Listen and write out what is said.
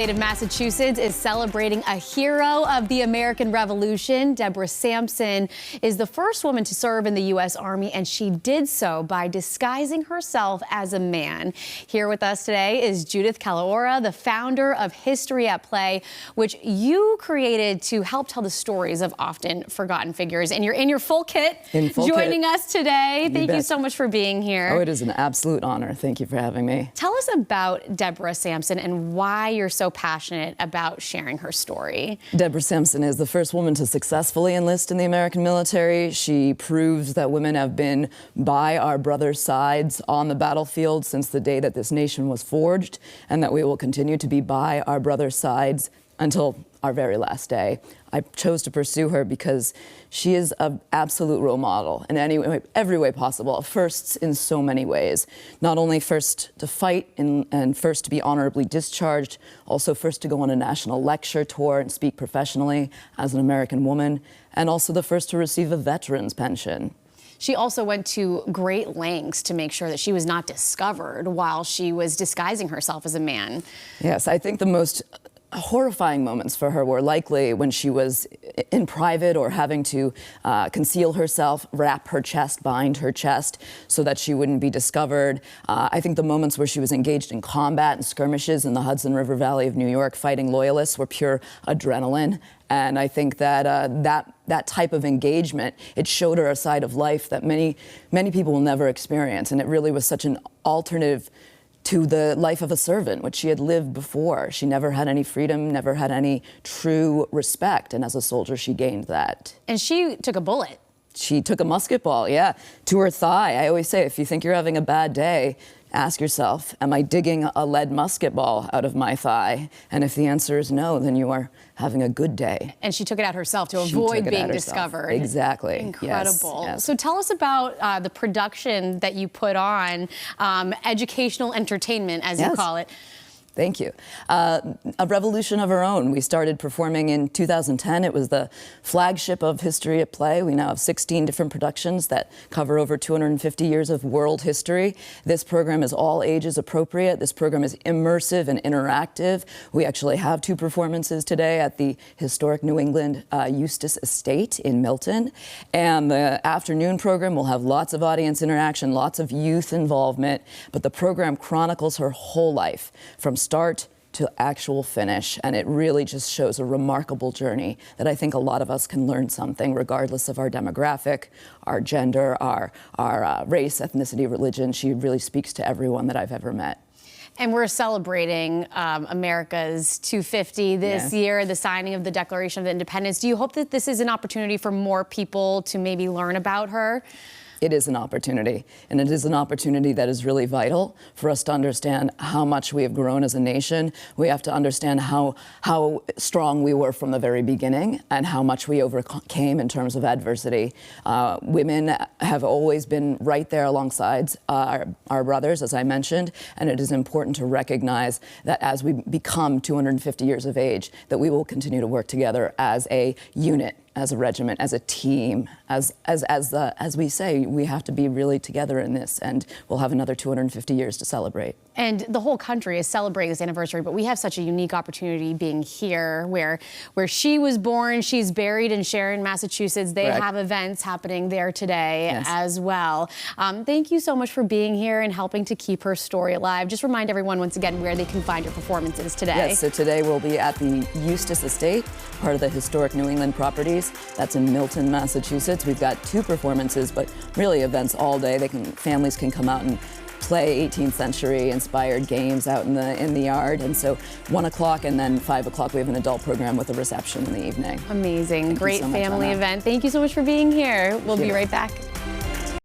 The state of Massachusetts is celebrating a hero of the American Revolution. Deborah Sampson is the first woman to serve in the U.S. Army, and she did so by disguising herself as a man. Here with us today is Judith Kalaora, the founder of History at Play, which you created to help tell the stories of often forgotten figures. And you're in your full kit, joining us today. Thank you so much for being here. Oh, it is an absolute honor. Thank you for having me. Tell us about Deborah Sampson and why you're so passionate about sharing her story. Deborah Sampson is the first woman to successfully enlist in the American military. She proves that women have been by our brothers' sides on the battlefield since the day that this nation was forged, and that we will continue to be by our brothers' sides until our very last day. I chose to pursue her because she is an absolute role model in every way possible. First in so many ways. Not only first to fight and first to be honorably discharged, also first to go on a national lecture tour and speak professionally as an American woman, and also the first to receive a veteran's pension. She also went to great lengths to make sure that she was not discovered while she was disguising herself as a man. Yes, I think the most horrifying moments for her were likely when she was in private or having to conceal herself, wrap her chest, bind her chest so that she wouldn't be discovered. I think the moments where she was engaged in combat and skirmishes in the Hudson River Valley of New York fighting loyalists were pure adrenaline. And I think that that type of engagement, it showed her a side of life that many people will never experience. And it really was such an alternative to the life of a servant, which she had lived before. She never had any freedom, never had any true respect, and as a soldier, she gained that. And she took a bullet. She took a musket ball, yeah, to her thigh. I always say, if you think you're having a bad day, ask yourself, am I digging a lead musket ball out of my thigh? And if the answer is no, then you are having a good day. And she took it out herself to avoid being discovered. Exactly. Incredible. Yes. So tell us about the production that you put on, educational entertainment, as you call it. Thank you. A revolution of our own. We started performing in 2010. It was the flagship of History at Play. We now have 16 different productions that cover over 250 years of world history. This program is all ages appropriate. This program is immersive and interactive. We actually have 2 performances today at the historic New England Eustis Estate in Milton. And the afternoon program will have lots of audience interaction, lots of youth involvement, but the program chronicles her whole life from start to actual finish, and it really just shows a remarkable journey that I think a lot of us can learn something regardless of our demographic, our gender, our race, ethnicity, religion. She really speaks to everyone that I've ever met. And we're celebrating America's 250 this year, the signing of the Declaration of Independence. Do you hope that this is an opportunity for more people to maybe learn about her? It is an opportunity, and it is an opportunity that is really vital for us to understand how much we have grown as a nation. We have to understand how strong we were from the very beginning and how much we overcame in terms of adversity. Women have always been right there alongside our brothers, as I mentioned, and it is important to recognize that as we become 250 years of age, that we will continue to work together as a unit, as a regiment, as a team, as we say, we have to be really together in this, and we'll have another 250 years to celebrate. And the whole country is celebrating this anniversary, but we have such a unique opportunity being here, where she was born. She's buried in Sharon, Massachusetts. They have events happening there today as well. Thank you so much for being here and helping to keep her story alive. Just remind everyone once again where they can find your performances today. Yes, so today we'll be at the Eustis Estate, part of the historic New England properties. That's in Milton, Massachusetts. We've got 2 performances, but really events all day. Families can come out and play 18th century inspired games out in the yard. And so 1 o'clock and then 5 o'clock we have an adult program with a reception in the evening. Amazing. Great family event. Thank you so much for being here. We'll be right back.